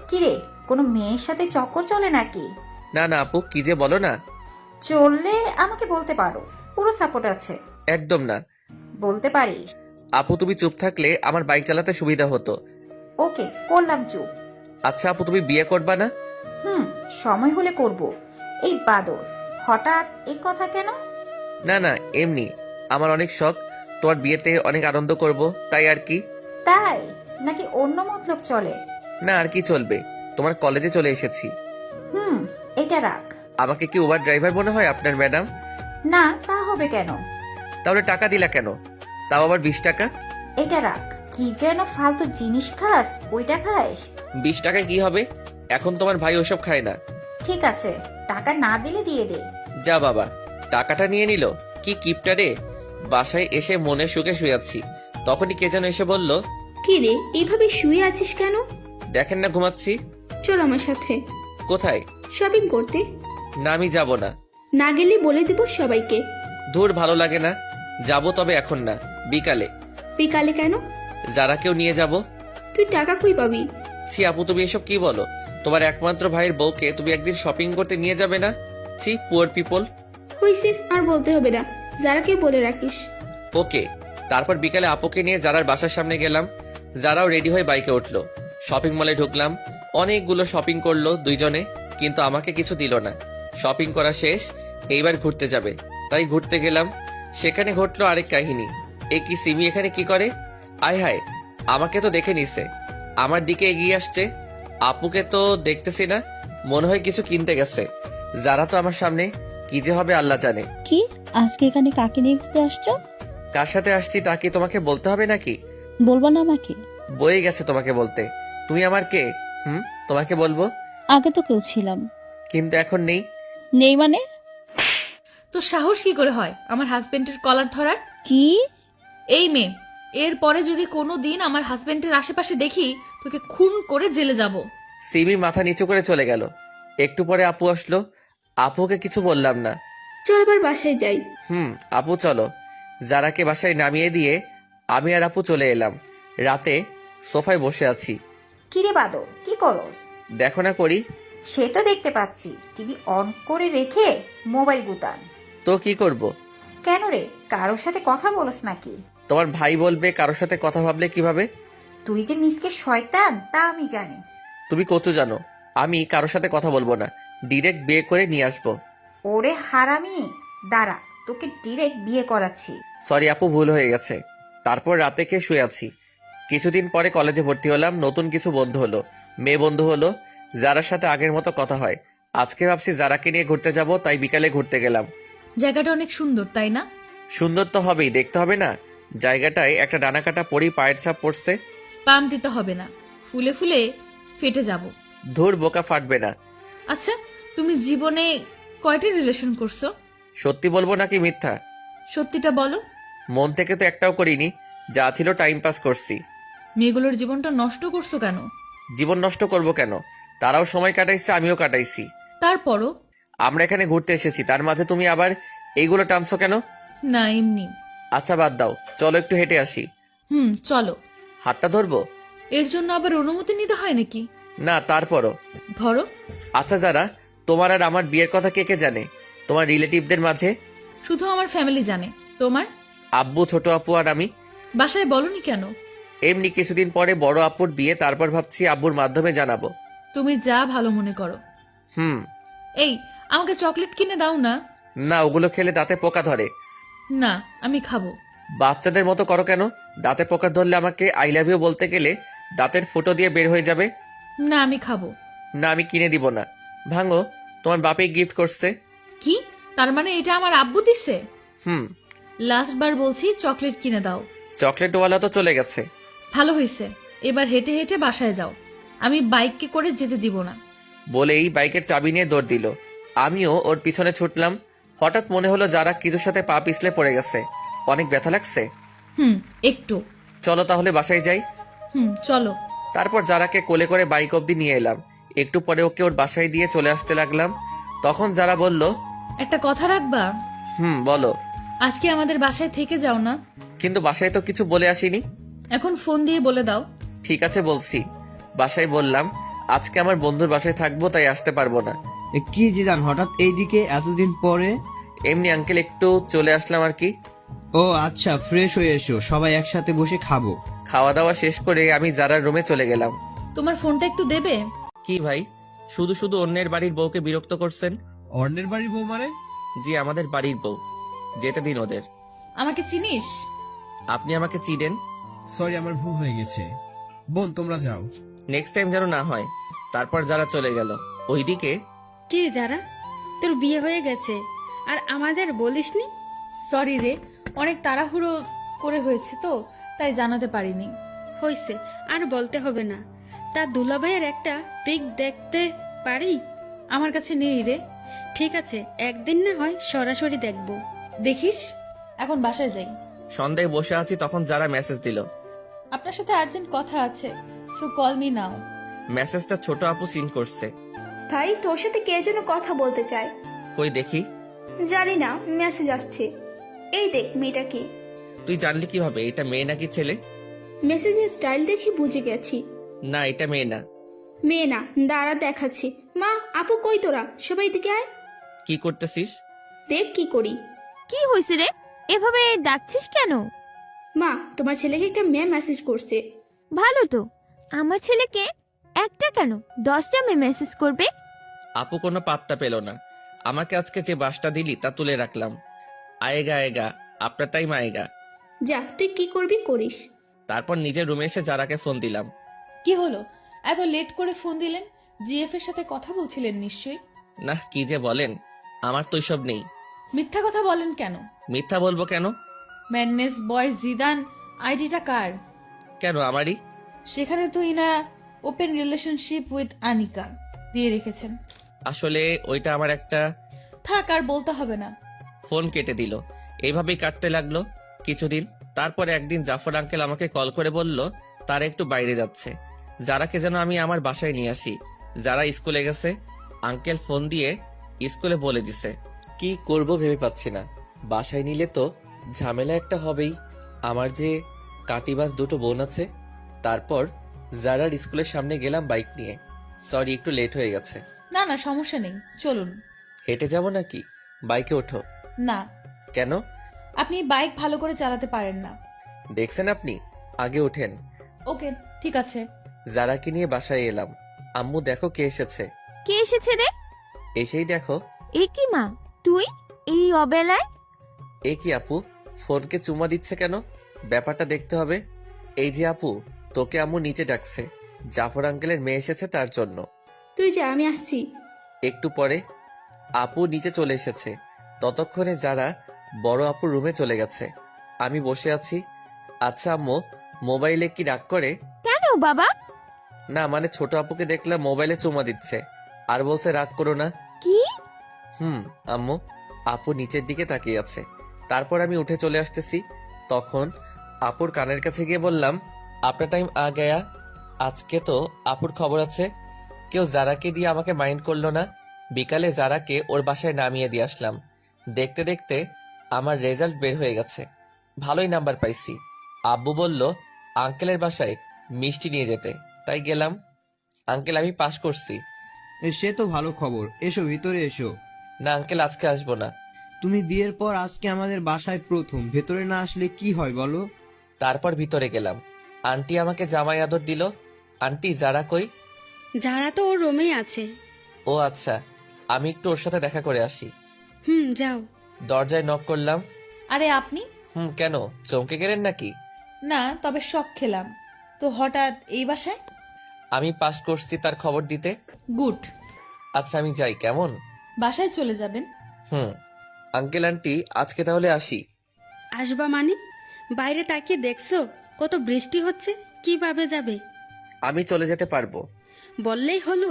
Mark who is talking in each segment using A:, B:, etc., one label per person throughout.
A: কিরে, কোনো মেয়ের সাথে চক্কর চলে নাকি?
B: না না আপু, কি যে বলো না।
A: চললে আমাকে বলতে পারো, পুরো সাপোর্ট আছে।
B: একদম না।
A: বলতে পারিস?
B: আপু তুমি চুপ থাকলে আমার বাইক চালাতে সুবিধা হতো।
A: ওকে, করলাম চুপ।
B: আচ্ছা আপু, তুমি বিয়ে করবা না?
A: হুম, সময় হলে করব। এই বাদর, হঠাৎ এই কথা কেন?
B: না না, এমনি। আমার অনেক শখ, তোমার বিয়েতে অনেক আনন্দ করব, তাই আর কি।
A: তাই নাকি অন্য মতলব চলে?
B: না, আর কি চলবে, তোমার কলেজে চলে এসেছি।
A: হুম, এটা রাখ।
B: আমাকে কি উবার ড্রাইভার মনে হয় আপনার ম্যাডাম?
A: না, তা হবে কেন?
B: তাহলে টাকা দিলা কেন? তাও আবার 20 টাকা।
A: এটা রাখ। কি যেন ফালতু জিনিস খাস, ওইটা খাস?
B: 20 টাকায় কি হবে? এখন তোমার ভাই ওসব খায় না।
A: ঠিক আছে, টাকা না দিলে দিয়ে দে।
B: যা বাবা, টাকাটা নিয়ে নিল। কি কিপটা রে। বাসায় এসে মনে সুখে শুয়েছি, তখনই কে যেন এসে বলল,
C: কি রে, এইভাবে শুয়ে আছিস কেন?
B: দেখেন না ঘুমাচ্ছি।
C: চল আমার সাথে
B: কোথায়?
C: শপিং করতে।
B: না, আমি যাব না।
C: না গেলে বলে দিব সবাইকে।
B: দূর, ভালো লাগে না। যাব, তবে এখন না, বিকালে।
C: বিকালে কেন?
B: যারা কেউ নিয়ে যাব।
C: তুই টাকা কই পাবি?
B: ছি আপু, তুমি এসব কি বলো? তোমার একমাত্র ভাইয়ের বউকে তুমি একদিন শপিং করতে নিয়ে যাবে না? ছি, পুয়ার পিপল।
C: হইছে, আর বলতে হবে না, যারাকে বলে রাখিস।
B: ওকে। তারপর বিকালে আপুকে নিয়ে যারার বাসার সামনে গেলাম। যারাও রেডি হয়ে বাইকে উঠলো। শপিং মলে ঢুকলাম। অনেকগুলো শপিং করলো দুইজনে, কিন্তু আমাকে কিছু দিল না। শপিং করা শেষ, এইবার ঘুরতে যাবে, তাই ঘুরতে গেলাম। সেখানে ঘটলো আরেক কাহিনী। এ কি, সিমি এখানে কি করে? আয় হায়, আমাকে তো দেখে নিছে, আমার দিকে এগিয়ে আসছে। আপুকে তো দেখতেছি না, মনে হয় কিছু কিনতে গেছে। যারা তো আমার সামনে, কি যে হবে আল্লাহ জানে।
D: কি, আজকে এখানে কাকে নিয়ে ঘুরতে আসছো?
B: কার সাথে আসছি তা কি তোমাকে বলতে হবে নাকি?
D: বলবো না আমাকে?
B: বয়ে গেছে তোমাকে বলতে। তুমি আমার কে? তোমাকে বলবো।
D: আগে তো কেউ ছিলাম।
B: কিন্তু এখন নেই।
D: নেই মানে?
E: তো সাহস কি করে হয় আমার হাজবেন্ডের কলার ধরার?
D: কি?
E: এই মেয়ে, এর পরে যদি কোনো দিন আমার হাজবেন্ডের আশেপাশে দেখি, তোকে খুন করে জেলে যাব।
B: সিমি মাথা নিচু করে চলে গেল। একটু পরে আপু আসলো। আপুকে কিছু বললাম না।
C: চল এবার বাসায় যাই।
B: আপু চলো। যারাকে বাসায় নামিয়ে দিয়ে আমি আর আপু চলে এলাম। রাতে সোফায় বসে আছি।
A: কিরে বাদর, কি করস?
B: দেখো না করি।
A: সে তো দেখতে পাচ্ছি, টিভি অন করে রেখে মোবাইল গুতান।
B: তো কি করব?
A: কেন রে, কারোর সাথে কথা বলস নাকি?
B: তোমার ভাই বলবে কারোর সাথে কথা ভাবলে কিভাবে?
A: তুই যে মিসকে শয়তান তা আমি জানি।
B: তুমি কত জানো? আমি কারোর সাথে কথা বলবো না, ডিরেক্ট বিয়ে করে নিয়ে আসবো।
A: ওরে হারামি, দাঁড়া, তোকে ডিরেক্ট বিয়ে করাচ্ছি।
B: সরি আপু, ভুল হয়ে গেছে। তারপর রাতে খেয়ে শুয়ে আছি। কিছুদিন পরে কলেজে ভর্তি হলাম। নতুন কিছু বন্ধু হলো, মেয়ে বন্ধু হলো, যারার সাথে আগের মতো কথা হয়। আজকে ভাবছি যারাকে নিয়ে ঘুরতে যাব, তাই বিকালে ঘুরতে গেলাম।
E: জায়গাটা অনেক সুন্দর, তাই না?
B: সুন্দর তো হবেই, দেখতে হবে না? জায়গাটায় একটা ডানা কাটা পরি পায়ের ছাপ পড়ছে।
E: পাম দিতে হবে না, ফুলে ফুলে ফেটে যাব।
B: ধুর, বোকা, ফাটবে না।
E: আচ্ছা, তুমি জীবনে কয়টি রিলেশন করছো?
B: সত্যি বলবো নাকি মিথ্যা?
E: সত্যিটা বলো।
B: মন থেকে তো একটাও করিনি, যা ছিল টাইম পাস করছি।
E: মেয়েগুলোর জীবনটা নষ্ট করছো কেন?
B: জীবন নষ্ট করব কেন? তারাও সময় কাটাইছে, আমিও কাটাইছি।
E: তারপরও?
B: আমরা এখানে ঘুরতে এসেছি, তার মাঝে তুমি আবার এইগুলো টানছো কেন?
E: না, এমনি।
B: আচ্ছা বাদ দাও, চলো একটু হেঁটে আসি।
E: চলো।
B: হাতটা ধরবো?
E: এর জন্য আবার অনুমতি নিতে হয় নাকি?
B: না, তারপরও।
E: ধরো।
B: আচ্ছা, যারা তোমার আর আমার বিয়ের কথা কে কে জানে তোমার রিলেটিভদের মাঝে?
E: শুধু আমার ফ্যামিলি জানে। তোমার?
B: আব্বু, ছোট আপু আর আমি।
E: বাসায় বলনি কেন?
B: এমনি কিছুদিন পরে বড় আপুর বিয়ে, তারপর ভাবছি আব্বুর মাধ্যমে জানাবো।
E: তুমি যা ভালো মনে করো।
B: হুম।
E: এই, আমাকে চকলেট কিনে দাও না।
B: না, ওগুলো খেলে দাঁতে পোকা ধরে।
E: না, আমি খাবো।
B: বাচ্চাদের মতো করো কেন? দাঁতে পোকা ধরলে আমাকে আই লাভ ইউ বলতে গেলে দাঁতের ফুটো দিয়ে বের হয়ে যাবে।
E: না, আমি খাবো।
B: না, আমি কিনে দিব না। ভাঙো, তোমার বাপে গিফট করছে।
E: কি? তার মানে এটা আমার আব্বু দিছে?
B: হুম।
E: লাস্ট বার বলছি চকলেট কিনে দাও।
B: চকলেটওয়ালা তো চলে গেছে।
E: ভালো হয়েছে, এবার হেঁটে হেঁটে বাসায় যাও। আমি বাইকে করে যেতে দিব না।
B: বলেই বাইকের চাবি নিয়ে দৌড় দিল। আমিও ওর পিছনে ছুটলাম। হঠাৎ মনে হলো যারা কিছুর সাথে পা পিছলে পড়ে গেছে। অনেক ব্যথা লাগছে।
E: একটু।
B: চলো তাহলে বাসায় যাই।
E: চলো।
B: তারপর যারাকে কোলে করে বাইক অবধি নিয়ে এলাম। একটু পরে ওকে ওর বাসায় দিয়ে চলে আসতে লাগলাম। তখন যারা বলল,
E: একটা কথা রাখবা?
B: বলো।
E: আজকে আমাদের বাসায় থেকে যাও না।
B: কিন্তু বাসায় তো কিছু বলে আসিনি।
E: এখন ফোন দিয়ে বলে দাও।
B: ঠিক আছে, বলছি। বাসায় বললাম আজকে আমার বন্ধুর বাসায় থাকবো, তাই আসতে পারবো না।
F: কি জিদান হঠাৎ এইদিকে এতদিন পরে?
B: এমনি আঙ্কেল, একটু চলে আসলাম আর কি।
F: ও আচ্ছা, ফ্রেশ হয়ে এসো, সবাই একসাথে বসে খাবো।
B: খাওয়া দাওয়া শেষ করে আমি জারার রুমে চলে গেলাম।
E: তোমার ফোনটা একটু দেবে?
B: কি ভাই, শুধু শুধু অন্যের বাড়ির বউকে বিরক্ত করছেন?
F: অন্যের বাড়ির বউ মানে?
B: জি, আমাদের বাড়ির বউ। যেতে দিন ওদের।
E: আমাকে চিনিস?
B: আপনি আমাকে চিনেন?
G: সরি, আমার ভুল হয়ে গেছে। বোন, তোমরা যাও।
B: নেক্সট টাইম যেন না হয়। তারপর যারা চলে গেল। ওইদিকে
H: কি যারা, তোর বিয়ে হয়ে গেছে আর আমাদের বলিসনি?
E: সরি রে, অনেক তাড়াহুড়ো করে হয়েছে তো, তাই জানাতে পারিনি।
H: হয়েছে, আর বলতে হবে না। তা দুলাভাইয়ের একটা পিক দেখতে পারি?
E: আমার কাছে নেই রে।
H: ঠিক আছে, একদিন না হয় সরাসরি দেখব।
E: দেখিস, এখন বাসায় যাই।
B: সন্ধ্যায় বসে আছি, তখন যারা মেসেজ দিল।
E: আপনার সাথে আর্জেন্ট কথা আছে, সো কল মি নাও।
B: মেসেজটা ছোট আপু সিন করছে।
I: ভাই, তোর সাথে কে যেন কথা বলতে চায়।
B: কই দেখি।
I: জানি না, মেসেজ আসছে। এই দেখ, মেয়েটা কি?
B: তুই জানলি কিভাবে এটা মেয়ে নাকি ছেলে?
I: মেসেজের স্টাইল দেখে বুঝে গেছি।
B: না, এটা মেয়ে না।
I: মেয়ে না, দাঁড়া দেখাচ্ছি। মা, আপু কই তোরা? সবাই দিকে আয়।
B: কি করতেছিস?
I: দেখ কি করি।
J: কি হয়েছে রে, এভাবে ডাকছিস কেন?
I: মা, তোমার ছেলেকে একটা মেয়ে মেসেজ করছে।
J: ভালো তো, আমার ছেলেকে একটা কেন 10টা মেয়ে মেসেজ করবে?
B: আপু কোনো পাত্তা পেল না। আমাকে আজকে যে বাসটা দিলি তা তুলে রাখলাম। আয়েগা আয়েগা, আপনার টাইম আয়েগা।
I: যা, তুই কি করবি করিস।
B: তারপর নিজের রুমে এসে যারাকে ফোন দিলাম।
E: কি হলো, এত লেট করে ফোন দিলেন? জিএফ এর সাথে কথা বলছিলেন নিশ্চয়ই।
B: না, কি যে বলেন, আমার তো সব নেই।
E: মিথ্যা কথা বলেন কেন?
B: মিথ্যা বলবো কেন?
E: ম্যাডনেস বয় জিদান আইডিটা কার?
B: কেন আমারই?
E: সেখানে তো ইনা ওপেন রিলেশনশিপ উইথ আনিকা দিয়ে রেখেছেন।
B: আসলে ওইটা আমার একটা।
E: থাক, আর বলতে হবে না।
B: ফোন কেটে দিল। এইভাবেই কাটতে লাগলো কিছুদিন। তারপর একদিন জাফর আঙ্কেল আমাকে কল করে বলল তারা একটু বাইরে যাচ্ছে, যারাকে যেন আমি আমার বাসায় নিয়ে আসি। যারা স্কুলে গেছে। আঙ্কেল ফোন দিয়ে স্কুলে বলে দিছে। কি করব ভেবে পাচ্ছি না। বাসায় নিলে তো ঝামেলা একটা হবেই। আমার যে কাটিবাস দুটো বোন আছে। তারপর যারার স্কুলের সামনে গেলাম বাইক নিয়ে। সরি, একটু লেট হয়ে গেছে।
E: না না, সমস্যা নেই, চলুন।
B: হেঁটে যাব নাকি? বাইকে ওঠো।
E: না,
B: কেন?
E: আপনি বাইক ভালো করে চালাতে পারেন না।
B: দেখছেন আপনি, আগে ওঠেন।
E: ওকে, ঠিক আছে।
B: যারাকে নিয়ে বাসায় এলাম। আম্মু দেখো কে এসেছে।
J: কে এসেছে রে?
B: এসেই দেখো।
J: এ কি মা, তুই এই অবেলায়?
B: এ কি আপু, ফোনকে চুমা দিচ্ছে কেন? ব্যাপারটা দেখতে হবে। এই যে আপু, তোকে আম্মু নিচে ডাকছে। জাফর আঙ্কেলের মেয়ে এসেছে তার জন্য।
I: তুই যা, আমি আসছি।
B: একটু পরে আপু নিচে চলে এসেছে। ততক্ষণে যারা বড় আপুর রুমে চলে গেছে। আমি বসে আছি। আচ্ছা আম্মু, মোবাইলে কি রাগ করে?
J: কেন বাবা?
B: না মানে ছোট আপুকে দেখলাম মোবাইলে চুমা দিচ্ছে, আর বলছে রাগ করো না।
J: কি?
B: আম্মু। আপু নিচের দিকে তাকিয়ে আছে। তারপর আমি উঠে চলে আসতেছি। তখন আপুর কানের কাছে গিয়ে বললাম, আপনার টাইম আ গয়া। আজকে তো আপুর খবর আছে। কেউ জারাকে দিয়ে আমাকে মাইন্ড করলো না। বিকালে জারাকে ওর বাসায় নামিয়ে দিয়ে আসলাম। দেখতে দেখতে আমার রেজাল্ট বের হয়ে গেছে। ভালোই নাম্বার পাইছি। আব্বু বলল আঙ্কেলের বাসায় মিষ্টি নিয়ে যেতে, তাই গেলাম। আঙ্কেল, আমি পাশ করছি।
F: সে তো ভালো খবর, এসো ভিতরে এসো।
B: না আঙ্কেল, আজকে আসবো না।
F: তুমি বিয়ের পর আজকে আমাদের বাসায় প্রথম, ভেতরে না আসলে কি হয় বলো?
B: তারপর ভিতরে গেলাম। আন্টি আমাকে জামাই আদর দিল। আন্টি, যারা কই?
H: যারা তো ওর রুমেই আছে।
B: ও আচ্ছা, আমি একটু ওর সাথে দেখা করে আসি।
H: যাও।
B: দরজায় নক করলাম।
E: আরে আপনি?
B: কেন, চমকে গেলেন নাকি?
E: না, তবে শক খেলাম তো হঠাৎ এই বাসায়।
B: আমি পাস করছি তার খবর দিতে।
E: গুড।
B: আচ্ছা আমি যাই, কেমন?
E: বাসায় চলে যাবেন?
B: আঙ্কেল আন্টি, আজকে তাহলে আসি।
H: আসবা মানে? বাইরে তাকিয়ে দেখছো কত বৃষ্টি হচ্ছে, কিভাবে যাবে?
B: আমি চলে যেতে পারবো।
H: বললেই হলো,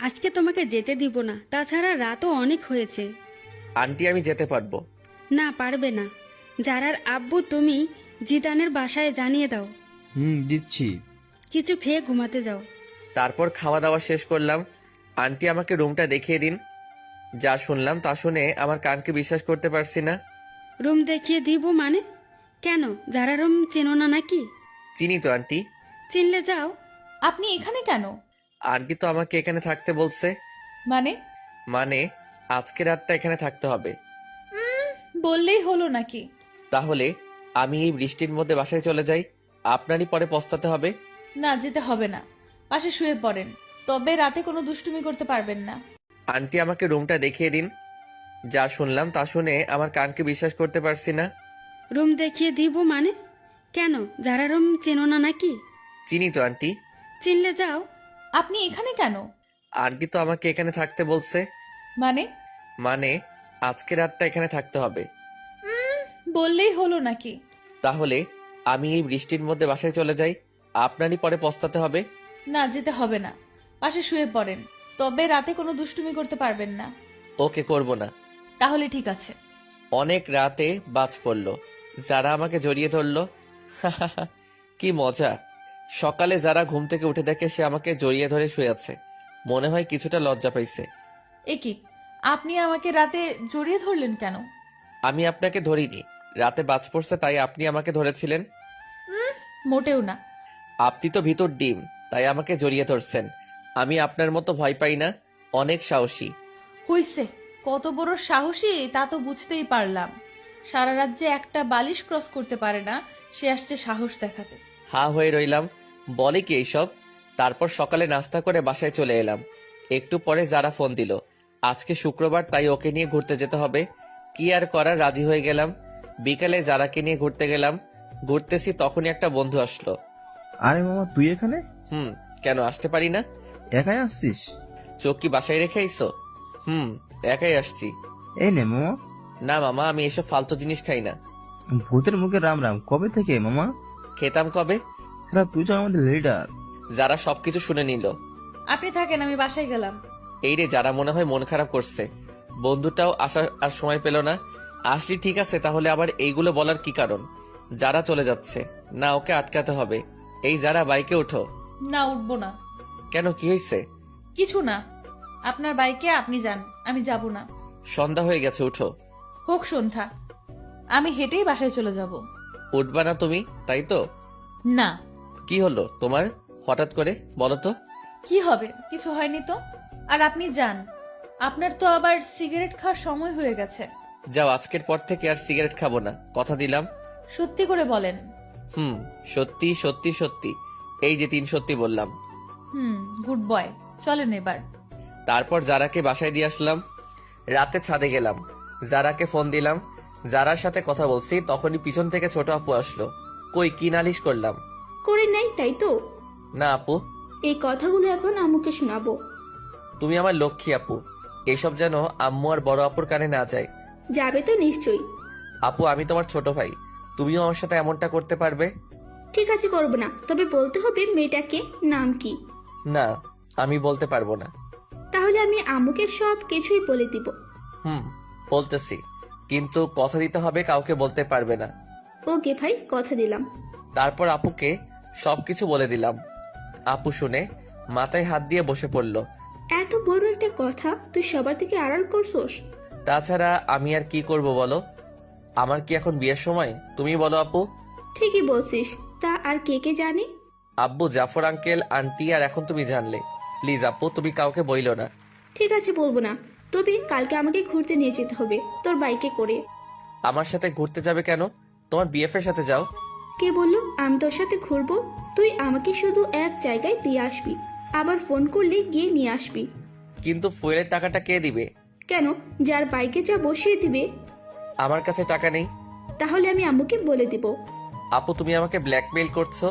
H: আজকে তোমাকে যেতে দিব না। তাছাড়া রাতও অনেক হয়েছে।
B: আন্টি, আমি যেতে পারবো।
H: না, পারবে না। যারার আব্বু তুমি জিদানের বাসায় জানিয়ে দাও।
F: দিচ্ছি।
H: কিছু খেয়ে ঘুমাতে যাও।
B: তারপর খাওয়া দাওয়া শেষ করলাম। আন্টি আমাকে রুমটা দেখিয়ে দিন। যা শুনলাম তা শুনে আমার কানকে বিশ্বাস করতে পারছি না।
H: রুম দেখিয়ে দিব মানে? কেন, যারা রুম চেনো না নাকি?
B: চিনি তো আন্টি।
H: চিনলে যাও।
E: আপনি এখানে কেন?
B: আন্টি তো আমাকে এখানে থাকতে বলছে।
E: মানে?
B: মানে আজকে রাতটা এখানে থাকতে হবে।
E: বললেই হলো নাকি?
B: তাহলে আমি এই বৃষ্টির মধ্যে বাসায় চলে যাই, আপনারই পরে পস্তাতে হবে।
E: না, যেতে হবে না। পাশে শুয়ে পড়েন, তবে রাতে কোনো দুষ্টুমি করতে পারবেন না।
B: আন্টি আমাকে রুমটা দেখিয়ে দিন। যা শুনলাম তা শুনে আমার কানকে বিশ্বাস করতে পারছি না।
H: রুম দেখিয়ে দিব মানে? কেন, যারা রুম চেনো না নাকি?
B: চিনি তো আন্টি।
H: চিনলে যাও।
E: আপনি এখানে কেন?
B: আন্টি তো আমাকে এখানে থাকতে বলছে।
E: মানে?
B: মানে আজকে রাতটা এখানে থাকতে হবে।
E: বললেই হলো নাকি?
B: তাহলে আমি এই বৃষ্টির মধ্যে বাসায় চলে যাই, আপনারই পরে পস্তাতে হবে।
E: না, যেতে হবে না। পাশে শুয়ে পড়েন, তবে রাতে কোনো দুষ্টুমি করতে পারবেন না।
B: ওকে, করব না।
E: তাহলে ঠিক আছে।
B: অনেক রাতে বাজ পড়ল, যারা আমাকে জড়িয়ে ধরলো। কি মজা। সকালে যারা ঘুম থেকে উঠে দেখে সে আমাকে জড়িয়ে ধরে শুয়ে আছে, মনে হয় কিছুটা লজ্জা পাইছে।
E: এ কি, আপনি আমাকে রাতে জড়িয়ে ধরলেন কেন?
B: আমি আপনাকে ধরিনি, রাতে বাজ পড়ছে তাই আপনি আমাকে ধরেছিলেন।
E: মোটেও না।
B: আপনি তো ভিতর ডিম, তাই আমাকে জড়িয়ে ধরছেন। আমি আপনার মতো ভয় পাই না, অনেক সাহসী।
E: হইছে, কত বড় সাহসী তা তো বুঝতেই পারলাম। সারা রাত যে একটা বালিশ ক্রস করতে পারে না, সে আসছে সাহস দেখাতে।
B: হা হয়ে রইলাম, বলে কি এইসব। তারপর সকালে নাস্তা করে বাসায় চলে এলাম। একটু পরে যারা ফোন দিল, আজকে শুক্রবার তাই ওকে নিয়ে ঘুরতে যেতে হবে। কি আর করার, রাজি হয়ে গেলাম। বিকালে যারাকে নিয়ে ঘুরতে গেলাম, ঘুরতেছি তখনই একটা বন্ধু আসলো।
K: আরে মামা, তুই এখানে?
B: কেন আসতে পারি না?
K: একাই আসছিস?
B: চোখ কি বাসায় রেখে আইসো? একাই আসছি।
K: এই নে মামা।
B: না মামা, আমি এসব ফালতু জিনিস খাই না।
K: ভূতের মুখে রাম রাম, কবে থেকে মামা?
B: খেতাম কবে।
K: তুই তো আমাদের লিডার।
B: যারা সবকিছু শুনে নিল।
E: আপনি থাকেন, আমি বাসায় গেলাম।
B: এই রে, যারা মনে হয় মন খারাপ করছে। বন্ধুটাও আসার আর সময় পেল না। আসলি ঠিক আছে, তাহলে আবার এইগুলো বলার কি কারণ? যারা চলে যাচ্ছে না, ওকে আটকাতে হবে। এই যারা, বাইকে ওঠো।
E: না, উঠবো না।
B: কেন, কি হয়েছে?
E: কিছু না, আপনার বাইকে আপনি যান, আমি যাব না।
B: সন্ধ্যা হয়ে গেছে, উঠো।
E: হোক সন্ধ্যা, আমি হেঁটেই বাসায় চলে যাব।
B: উঠবা না তুমি, তাই তো?
E: না।
B: কি হলো তোমার হঠাৎ করে, বলো তো?
E: কি হবে, কিছু হয়নি তো। আর আপনি যান, আপনার তো আবার সিগারেট খাওয়ার সময় হয়ে গেছে।
B: যাও, আজকের পর থেকে আর সিগারেট খাবো না, কথা দিলাম।
E: সত্যি করে বলেন।
B: সত্যি সত্যি সত্যি। এই যে 3 সত্যি বললাম।
E: গুড বয়, চলেন এবার।
B: তারপর যারাকে বাসায় দিয়ে আসলাম। রাতে ছাদে গেলাম, যারাকে ফোন দিলাম। যারার সাথে কথা বলছি তখনই পিছন থেকে ছোট আপু আসলো। কই, কি নালিশ করলাম?
I: করে নাই তাই তো?
B: না আপু,
I: এই কথাগুলো এখন আম্মুকে শোনাবো।
B: তুমি আমার লক্ষ্মী আপু, এসব যেন আম্মু আর বড় আপুর কানে না যায়।
I: যাবে তো নিশ্চয়ই।
B: আপু, আমি তোমার ছোট ভাই, তুমিও আমার সাথে এমনটা করতে পারবে?
I: ঠিক আছে, করবো না, তবে বলতে হবে মেয়েটাকে নাম কি।
B: না, আমি বলতে পারবো না।
I: তাহলে আমি আম্মুকে সব কিছুই বলে দিব।
B: বলতেছি, কিন্তু কথা দিতে হবে, কাউকে বলতে পারবে না।
I: ওকে ভাই, কথা দিলাম।
B: তারপর আপুকে সবকিছু বলে দিলাম। আপু শুনে মাথায় হাত দিয়ে বসে পড়ল।
I: এত বড় একটা কথা তুই সবার থেকে আড়াল করছোস?
B: তাছাড়া আমি আর কি করব বলো? আমার কি এখন বিয়ের সময়? তুমি বলো আপু।
I: ঠিকই বলছিস, তা আর কে কে জানে?
B: আব্বু, জাফর আঙ্কেল, আন্টি, আর এখন তুমি জানলে। প্লিজ আপু, তুমি কাউকে বইলো না।
I: ঠিক আছে, বলবো না, তবে কালকে আমাকে ঘুরতে নিয়ে যেতে হবে তোর বাইকে করে।
B: আমার সাথে ঘুরতে যাবে কেন? তোমার বিএফ এর সাথে যাও।
I: কে বললো আমি তোর সাথে ঘুরবো? তুই আমাকে শুধু এক জায়গায় দিয়ে আসবি, আবার ফোন করলে গিয়ে নিয়ে আসবি।
B: কিন্তু ফুয়েলের টাকাটা কে দিবে?
I: কেন, যার বাইকে যা বসিয়ে দিবে।
B: আমার কাছে টাকা নেই।
I: তাহলে আমি আম্মুকে বলে দিব।
B: আপু, তুমি আমাকে ব্ল্যাকমেইল করছো।